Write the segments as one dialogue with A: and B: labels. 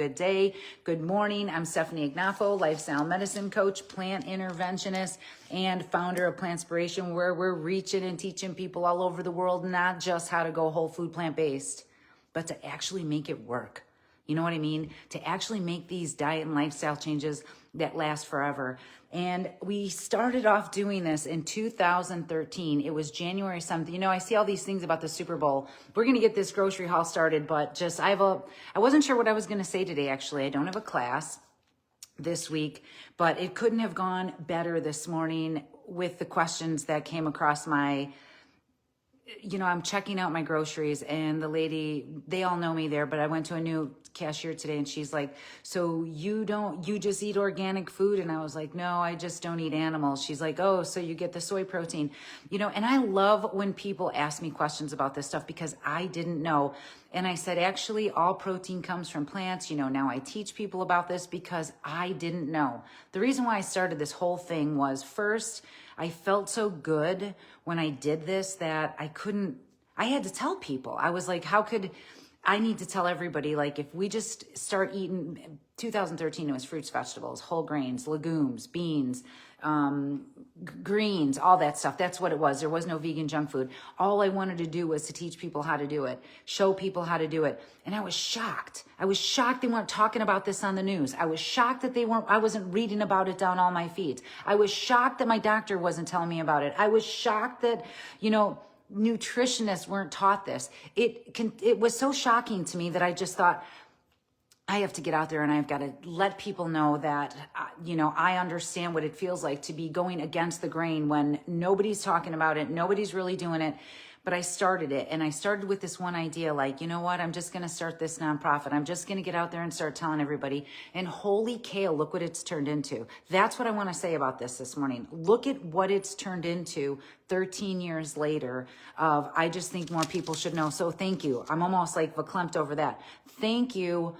A: Good day, good morning. I'm Stefanie Ignoffo, lifestyle medicine coach, plant interventionist, and founder of Plantspiration, where we're reaching and teaching people all over the world, not just how to go whole food plant-based, but to actually make it work. You know what I mean? To actually make these diet and lifestyle changes that last forever. And we started off doing this in 2013. It was January 7th. You know, I see all these things about the Super Bowl. We're going to get this grocery haul started, but just I wasn't sure what I was going to say today, actually. I don't have a class this week, but it couldn't have gone better this morning with the questions that came across my, I'm checking out my groceries, and the lady, they all know me there, but I went to a new cashier today, and she's like, so you just eat organic food? And I was like, no, I just don't eat animals. She's like, oh, so you get the soy protein, and I love when people ask me questions about this stuff because I didn't know. And I said, actually, all protein comes from plants. Now I teach people about this because I didn't know. The reason why I started this whole thing was, first, I felt so good when I did this that I had to tell people. I was like, I need to tell everybody, like, if we just start eating, 2013, it was fruits, vegetables, whole grains, legumes, beans, greens, all that stuff. That's what it was. There was no vegan junk food. All I wanted to do was to teach people how to do it, show people how to do it. And I was shocked. I was shocked they weren't talking about this on the news. I was shocked that I wasn't reading about it down all my feet. I was shocked that my doctor wasn't telling me about it. I was shocked that, nutritionists weren't taught this. It was so shocking to me that I just thought, I have to get out there and I've got to let people know that, I understand what it feels like to be going against the grain when nobody's talking about it, nobody's really doing it. But I started it, and I started with this one idea, like, you know what, I'm just going to start this nonprofit. I'm just going to get out there and start telling everybody. And holy kale, look what it's turned into. That's what I want to say about this morning. Look at what it's turned into 13 years later I just think more people should know. So thank you. I'm almost like verklempt over that. Thank you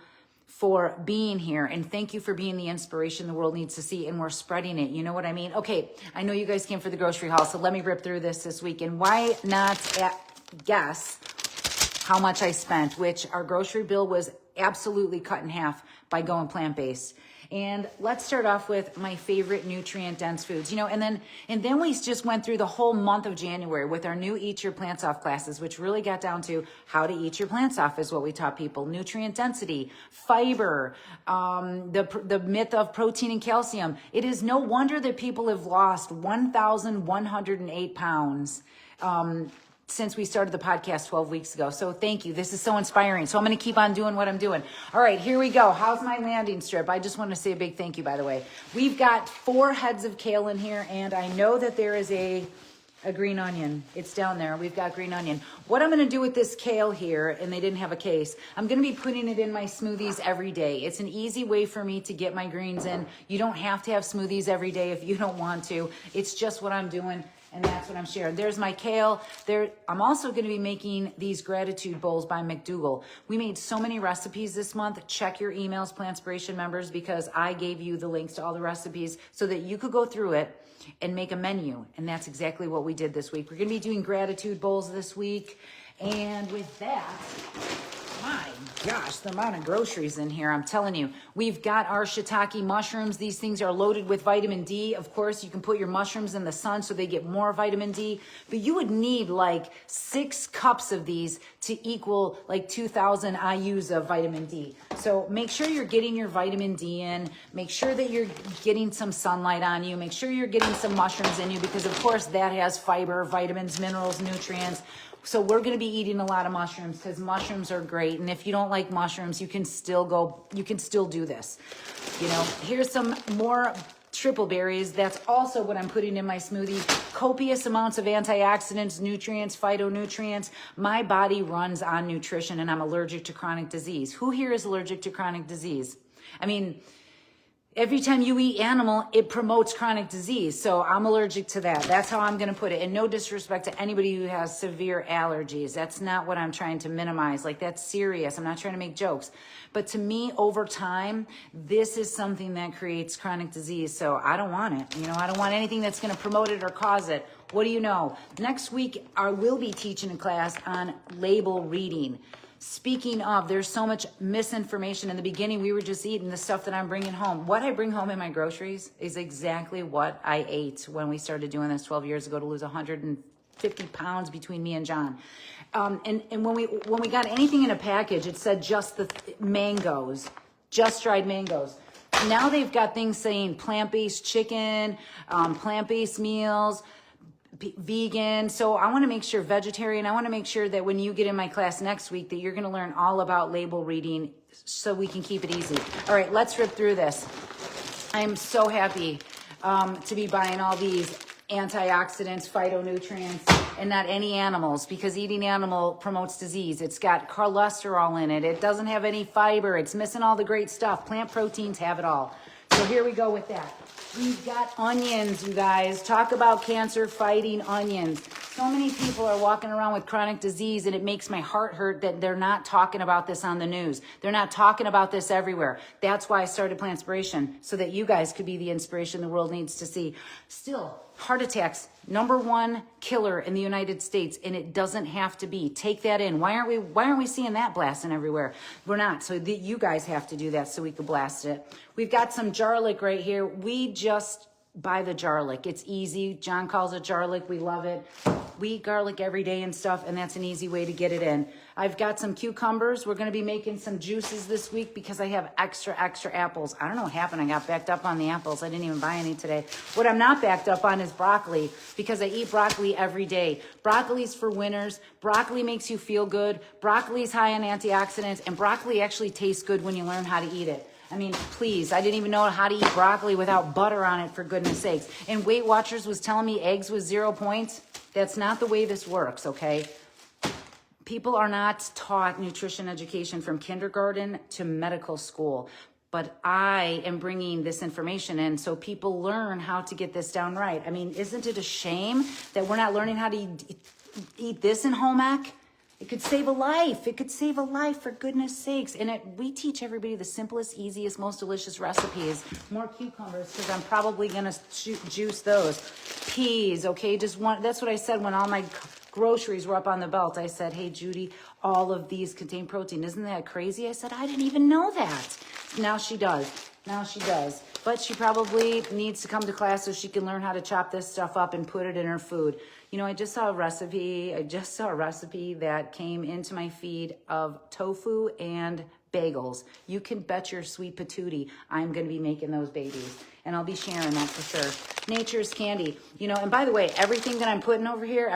A: for being here, and thank you for being the inspiration the world needs to see, and we're spreading it. You know what I mean? Okay, I know you guys came for the grocery haul, so let me rip through this week. And why not guess how much I spent, which our grocery bill was absolutely cut in half by going plant-based. And let's start off with my favorite nutrient-dense foods, and then we just went through the whole month of January with our new Eat Your Plants Off classes, which really got down to how to eat your plants off is what we taught people. Nutrient density, fiber, the myth of protein and calcium. It is no wonder that people have lost 1,108 pounds since we started the podcast 12 weeks ago. So thank you. This is so inspiring. So I'm going to keep on doing what I'm doing. All right, here we go. How's my landing strip? I just want to say a big thank you, by the way. We've got 4 heads of kale in here, and I know that there is a green onion. It's down there. We've got green onion. What I'm going to do with this kale here, and they didn't have a case, I'm going to be putting it in my smoothies every day. It's an easy way for me to get my greens in. You don't have to have smoothies every day if you don't want to. It's just what I'm doing. And that's what I'm sharing. There's my kale. I'm also going to be making these gratitude bowls by McDougall. We made so many recipes this month. Check your emails, Plantspiration members, because I gave you the links to all the recipes so that you could go through it and make a menu. And that's exactly what we did this week. We're going to be doing gratitude bowls this week. And with that, my gosh, the amount of groceries in here, I'm telling you. We've got our shiitake mushrooms. These things are loaded with vitamin D. Of course, you can put your mushrooms in the sun so they get more vitamin D. But you would need like 6 cups of these to equal like 2,000 IUs of vitamin D. So make sure you're getting your vitamin D in. Make sure that you're getting some sunlight on you. Make sure you're getting some mushrooms in you because, of course, that has fiber, vitamins, minerals, nutrients. So we're going to be eating a lot of mushrooms because mushrooms are great. And if you don't like mushrooms, you can still do this. Here's some more triple berries. That's also what I'm putting in my smoothie. Copious amounts of antioxidants, nutrients, phytonutrients. My body runs on nutrition, and I'm allergic to chronic disease. Who here is allergic to chronic disease? I mean, every time you eat animal, it promotes chronic disease. So I'm allergic to that. That's how I'm going to put it. And no disrespect to anybody who has severe allergies. That's not what I'm trying to minimize. Like, that's serious. I'm not trying to make jokes. But to me, over time, this is something that creates chronic disease. So I don't want it. I don't want anything that's going to promote it or cause it. What do you know? Next week, I will be teaching a class on label reading. Speaking of, there's so much misinformation. In the beginning, we were just eating the stuff that I'm bringing home. What I bring home in my groceries is exactly what I ate when we started doing this 12 years ago to lose 150 pounds between me and John. And when we got anything in a package, it said just the mangoes, just dried mangoes. Now they've got things saying plant-based chicken, plant-based meals, vegan. So I want to make sure vegetarian. I want to make sure that when you get in my class next week that you're going to learn all about label reading so we can keep it easy. All right, let's rip through this. I'm so happy to be buying all these antioxidants, phytonutrients, and not any animals, because eating animal promotes disease. It's got cholesterol in it. It doesn't have any fiber. It's missing all the great stuff. Plant proteins have it all. So here we go with that. We've got onions, you guys. Talk about cancer-fighting onions. So many people are walking around with chronic disease, and it makes my heart hurt that they're not talking about this on the news. They're not talking about this everywhere. That's why I started Plantspiration, so that you guys could be the inspiration the world needs to see. Still, heart attacks, #1 killer in the United States, and it doesn't have to be. Take that in. Why aren't we seeing that blasting everywhere? We're not. So you guys have to do that so we can blast it. We've got some garlic right here. We just buy the garlic. It's easy. John calls it garlic. We love it. We eat garlic every day and stuff, and that's an easy way to get it in. I've got some cucumbers. We're going to be making some juices this week because I have extra apples. I don't know what happened. I got backed up on the apples. I didn't even buy any today. What I'm not backed up on is broccoli, because I eat broccoli every day. Broccoli's for winners. Broccoli makes you feel good. Broccoli's high in antioxidants, and broccoli actually tastes good when you learn how to eat it. I mean, please, I didn't even know how to eat broccoli without butter on it, for goodness sakes. And Weight Watchers was telling me eggs was 0 points. That's not the way this works, okay? People are not taught nutrition education from kindergarten to medical school. But I am bringing this information in so people learn how to get this down right. I mean, isn't it a shame that we're not learning how to eat this in home ec? It could save a life. It could save a life, for goodness sakes. And we teach everybody the simplest, easiest, most delicious recipes. More cucumbers, because I'm probably going to juice those. Peas, okay? That's what I said when all my groceries were up on the belt. I said, hey, Judy, all of these contain protein. Isn't that crazy? I said, I didn't even know that. Now she does. Now she does. But she probably needs to come to class so she can learn how to chop this stuff up and put it in her food. You know, I just saw a recipe that came into my feed of tofu and bagels. You can bet your sweet patootie I'm going to be making those babies. And I'll be sharing that for sure. Nature's candy. You know, and by the way, everything I'm putting over here,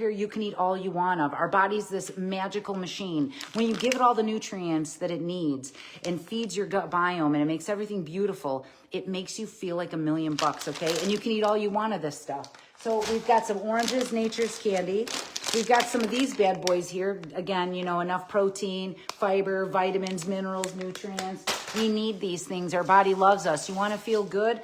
A: you can eat all you want of. Our body's this magical machine. When you give it all the nutrients that it needs and feeds your gut biome and it makes everything beautiful, it makes you feel like $1,000,000, okay? And you can eat all you want of this stuff. So we've got some oranges, Nature's candy. We've got some of these bad boys here. Again, you know, enough protein, fiber, vitamins, minerals, nutrients. We need these things. Our body loves us. You want to feel good?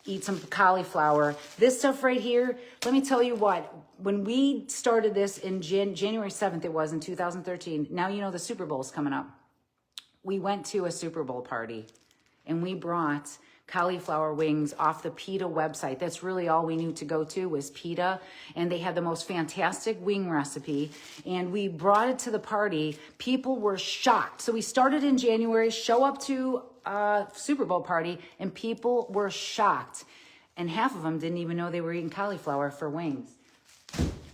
A: Eat some cauliflower. This stuff right here, let me tell you what. When we started this in January 7th, it was in 2013. Now you know the Super Bowl's coming up. We went to a Super Bowl party and we brought cauliflower wings off the PETA website. That's really all we knew to go to was PETA. And they had the most fantastic wing recipe. And we brought it to the party. People were shocked. So we started in January, show up to a Super Bowl party, and people were shocked. And half of them didn't even know they were eating cauliflower for wings.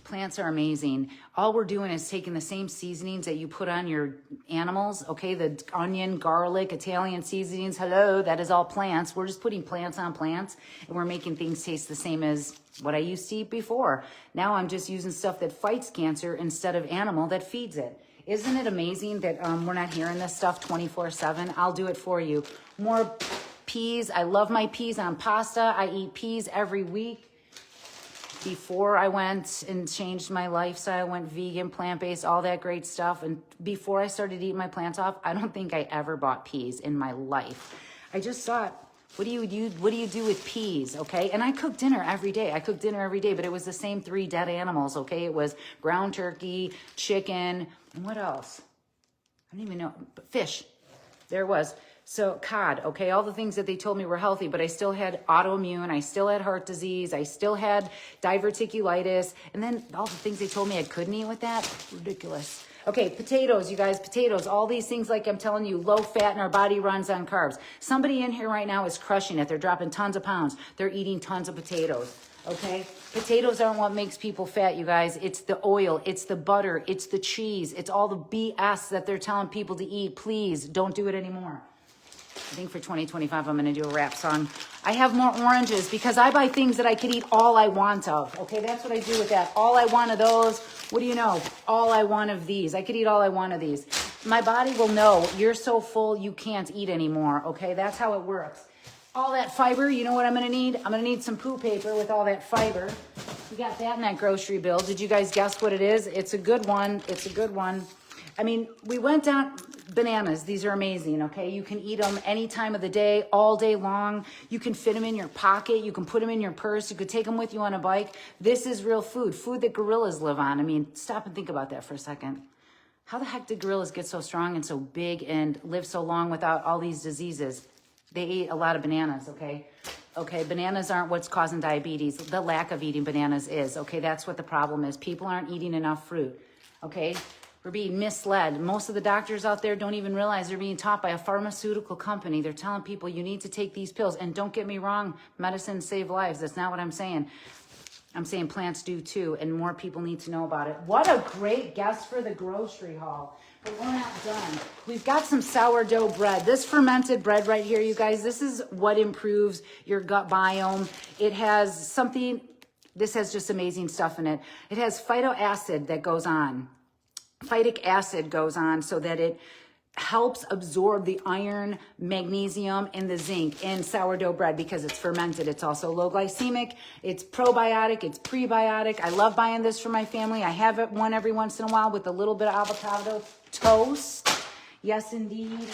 A: Plants are amazing. All we're doing is taking the same seasonings that you put on your animals, okay? The onion, garlic, Italian seasonings, hello, that is all plants. We're just putting plants on plants, and we're making things taste the same as what I used to eat before. Now I'm just using stuff that fights cancer instead of animal that feeds it. Isn't it amazing that we're not hearing this stuff 24/7? I'll do it for you. More peas. I love my peas on pasta. I eat peas every week. Before I went and changed my lifestyle, went vegan, plant-based, all that great stuff. And before I started eating my plants off, I don't think I ever bought peas in my life. I just thought, what do you do with peas, okay? And I cook dinner every day. But it was the same 3 dead animals, okay? It was ground turkey, chicken, and what else? I don't even know. Fish. There it was. So cod, okay, all the things that they told me were healthy, but I still had autoimmune, I still had heart disease, I still had diverticulitis, and then all the things they told me I couldn't eat with that, ridiculous. Okay, potatoes, you guys, potatoes, all these things, like I'm telling you, low fat, and our body runs on carbs. Somebody in here right now is crushing it. They're dropping tons of pounds. They're eating tons of potatoes. Okay, potatoes aren't what makes people fat, you guys. It's the oil, it's the butter, it's the cheese, it's all the BS that they're telling people to eat. Please don't do it anymore. I think for 2025, I'm going to do a rap song. I have more oranges because I buy things that I could eat all I want of. Okay, that's what I do with that. All I want of those. What do you know? All I want of these. I could eat all I want of these. My body will know you're so full you can't eat anymore. Okay, that's how it works. All that fiber, you know what I'm going to need? I'm going to need some poo paper with all that fiber. We got that in that grocery bill. Did you guys guess what it is? It's a good one. It's a good one. I mean, we went down bananas. These are amazing, okay? You can eat them any time of the day, all day long. You can fit them in your pocket. You can put them in your purse. You could take them with you on a bike. This is real food, food that gorillas live on. I mean, stop and think about that for a second. How the heck did gorillas get so strong and so big and live so long without all these diseases? They ate a lot of bananas, okay? Okay, bananas aren't what's causing diabetes. The lack of eating bananas is, okay? That's what the problem is. People aren't eating enough fruit, okay? We're being misled. Most of the doctors out there don't even realize they're being taught by a pharmaceutical company. They're telling people you need to take these pills. And don't get me wrong, medicine save lives. That's not what I'm saying. I'm saying plants do too, and more people need to know about it. What a great guest for the grocery haul. But we're not done. We've got some sourdough bread. This fermented bread right here, you guys, this is what improves your gut biome. It has something, this has just amazing stuff in it. It has phytic acid that goes on. Phytic acid goes on so that it helps absorb the iron, magnesium, and the zinc in sourdough bread because it's fermented. It's also low glycemic. It's probiotic. It's prebiotic. I love buying this for my family. I have it one every once in a while with a little bit of avocado toast. Yes, indeed.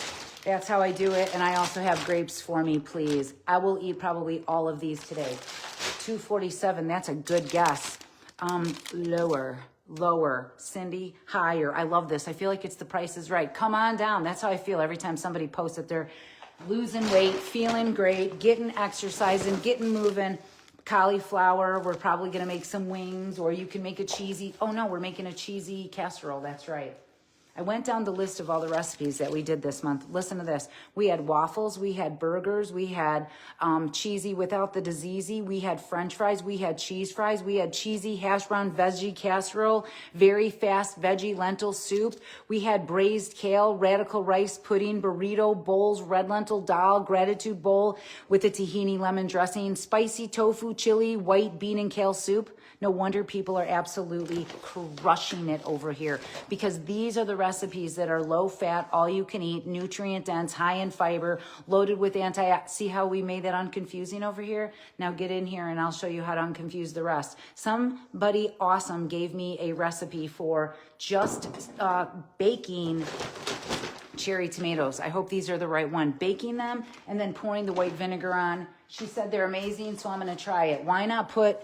A: That's how I do it. And I also have grapes for me, please. I will eat probably all of these today. $2.47. That's a good guess. Lower, Cindy, higher. I love this. I feel like it's The Price is Right. Come on down. That's how I feel every time somebody posts that they're losing weight, feeling great, getting exercising, getting moving. Cauliflower. We're probably going to make some wings, or you can make a cheesy. Oh no, we're making a cheesy casserole. That's right. I went down the list of all the recipes that we did this month. Listen to this. We had waffles, we had burgers, we had cheesy without the diseasey, we had french fries, we had cheese fries, we had cheesy hash brown veggie casserole, very fast veggie lentil soup. We had braised kale, radical rice pudding, burrito bowls, red lentil dal, gratitude bowl with a tahini lemon dressing, spicy tofu chili, white bean and kale soup. No wonder people are absolutely crushing it over here, because these are the recipes that are low fat, all you can eat, nutrient dense, high in fiber, loaded with see how we made that unconfusing over here? Now get in here and I'll show you how to unconfuse the rest. Somebody awesome gave me a recipe for just baking cherry tomatoes. I hope these are the right one. Baking them and then pouring the white vinegar on. She said they're amazing, so I'm going to try it. Why not put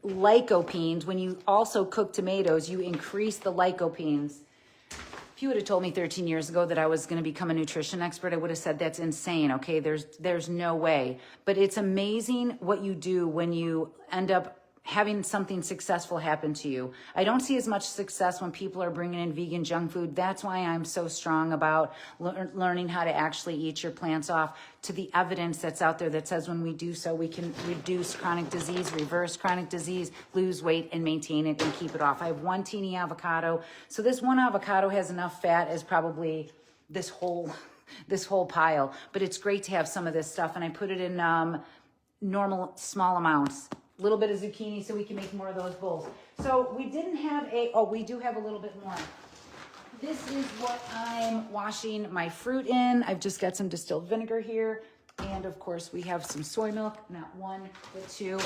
A: lycopenes? When you also cook tomatoes, you increase the lycopenes. If you would have told me 13 years ago that I was going to become a nutrition expert, I would have said that's insane. Okay, there's no way. But it's amazing what you do when you end up having something successful happen to you. I don't see as much success when people are bringing in vegan junk food. That's why I'm so strong about learning how to actually eat your plants off, to the evidence that's out there that says when we do so, we can reduce chronic disease, reverse chronic disease, lose weight, and maintain it and keep it off. I have one teeny avocado. So this one avocado has enough fat as probably this whole pile, but it's great to have some of this stuff. And I put it in normal small amounts. A little bit of zucchini so we can make more of those bowls. So we didn't have we do have a little bit more. This is what I'm washing my fruit in. I've just got some distilled vinegar here. And of course we have some soy milk, not one, but two.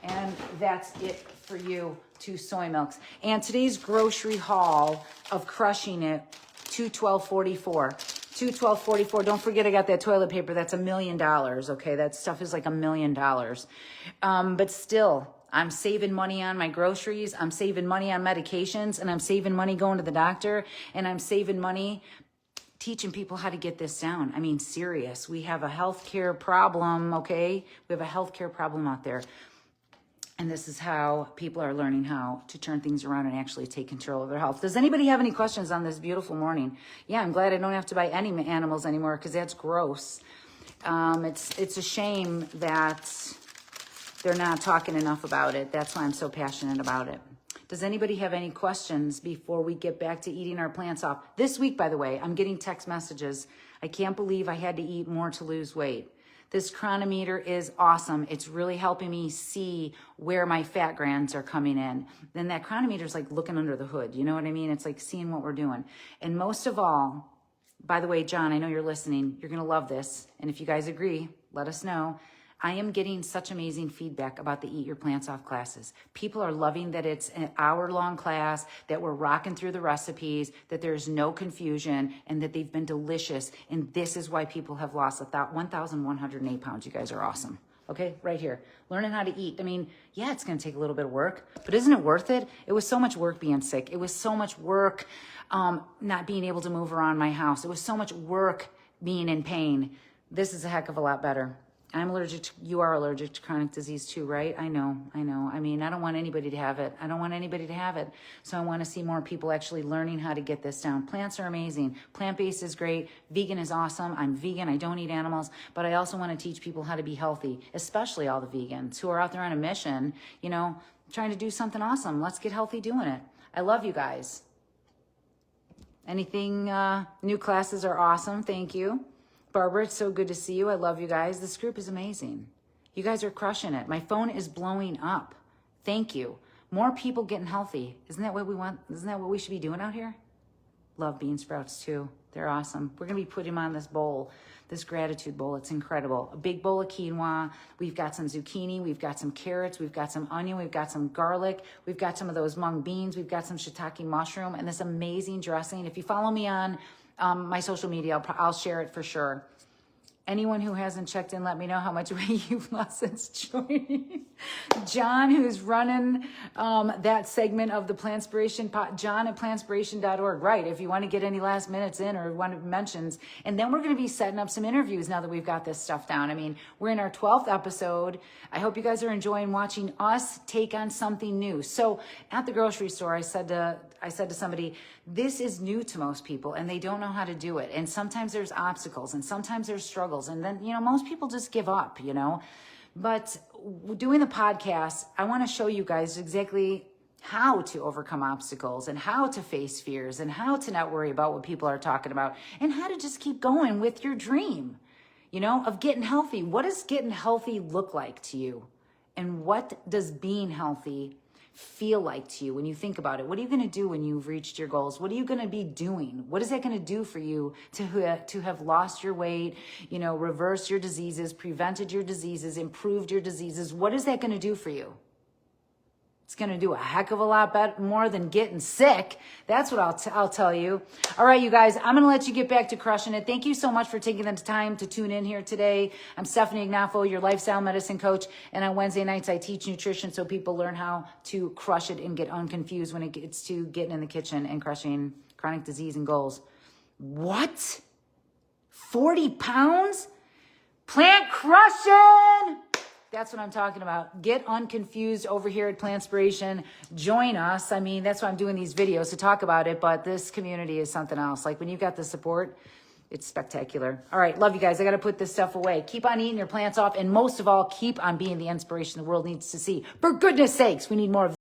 A: And that's it for you, 2 soy milks. And today's grocery haul of crushing it, $212.44. $212.44. Don't forget I got that toilet paper. That's $1 million. Okay, that stuff is like $1 million. But still, I'm saving money on my groceries. I'm saving money on medications, and I'm saving money going to the doctor, and I'm saving money teaching people how to get this down. I mean, serious. We have a healthcare problem. Okay, we have a healthcare problem out there. And this is how people are learning how to turn things around and actually take control of their health. Does anybody have any questions on this beautiful morning? Yeah, I'm glad I don't have to buy any animals anymore because that's gross. It's a shame that they're not talking enough about it. That's why I'm so passionate about it. Does anybody have any questions before we get back to eating our plants off? This week, by the way, I'm getting text messages. I can't believe I had to eat more to lose weight. This chronometer is awesome. It's really helping me see where my fat glands are coming in. Then that chronometer is like looking under the hood. You know what I mean? It's like seeing what we're doing. And most of all, by the way, John, I know you're listening. You're going to love this. And if you guys agree, let us know. I am getting such amazing feedback about the Eat Your Plants Off classes. People are loving that it's an hour-long class, that we're rocking through the recipes, that there's no confusion, and that they've been delicious. And this is why people have lost 1,108 pounds. You guys are awesome. Okay, right here. Learning how to eat. I mean, yeah, it's going to take a little bit of work, but isn't it worth it? It was so much work being sick. It was so much work not being able to move around my house. It was so much work being in pain. This is a heck of a lot better. You are allergic to chronic disease too, right? I know. I mean, I don't want anybody to have it. So I want to see more people actually learning how to get this down. Plants are amazing. Plant-based is great. Vegan is awesome. I'm vegan. I don't eat animals, but I also want to teach people how to be healthy, especially all the vegans who are out there on a mission, trying to do something awesome. Let's get healthy doing it. I love you guys. Anything, new classes are awesome. Thank you. Barbara, it's so good to see you. I love you guys. This group is amazing. You guys are crushing it. My phone is blowing up. Thank you. More people getting healthy. Isn't that what we want? Isn't that what we should be doing out here? Love bean sprouts too. They're awesome. We're going to be putting them on this bowl, this gratitude bowl. It's incredible. A big bowl of quinoa. We've got some zucchini. We've got some carrots. We've got some onion. We've got some garlic. We've got some of those mung beans. We've got some shiitake mushroom and this amazing dressing. If you follow me on my social media, I'll share it for sure. Anyone who hasn't checked in, let me know how much weight you've lost since joining. John, who's running that segment of the Plantspiration, John at plantspiration.org. Right, if you want to get any last minutes in or want mentions. And then we're going to be setting up some interviews now that we've got this stuff down. I mean, we're in our 12th episode. I hope you guys are enjoying watching us take on something new. So at the grocery store, I said to somebody, this is new to most people and they don't know how to do it. And sometimes there's obstacles and sometimes there's struggles. And then, most people just give up, But doing the podcast, I want to show you guys exactly how to overcome obstacles and how to face fears and how to not worry about what people are talking about and how to just keep going with your dream, of getting healthy. What does getting healthy look like to you? And what does being healthy feel like to you when you think about it? What are you going to do when you've reached your goals? What are you going to be doing? What is that going to do for you to have lost your weight, reversed your diseases, prevented your diseases, improved your diseases? What is that going to do for you? It's going to do a heck of a lot better, more than getting sick. That's what I'll tell you. All right, you guys, I'm going to let you get back to crushing it. Thank you so much for taking the time to tune in here today. I'm Stefanie Ignoffo, your lifestyle medicine coach. And on Wednesday nights, I teach nutrition so people learn how to crush it and get unconfused when it gets to getting in the kitchen and crushing chronic disease and goals. What? 40 pounds? Plant crushing! That's what I'm talking about. Get unconfused over here at Plantspiration. Join us. I mean, that's why I'm doing these videos to talk about it, but this community is something else. Like when you've got the support, it's spectacular. All right, love you guys. I got to put this stuff away. Keep on eating your plants off, and most of all, keep on being the inspiration the world needs to see. For goodness sakes, we need more of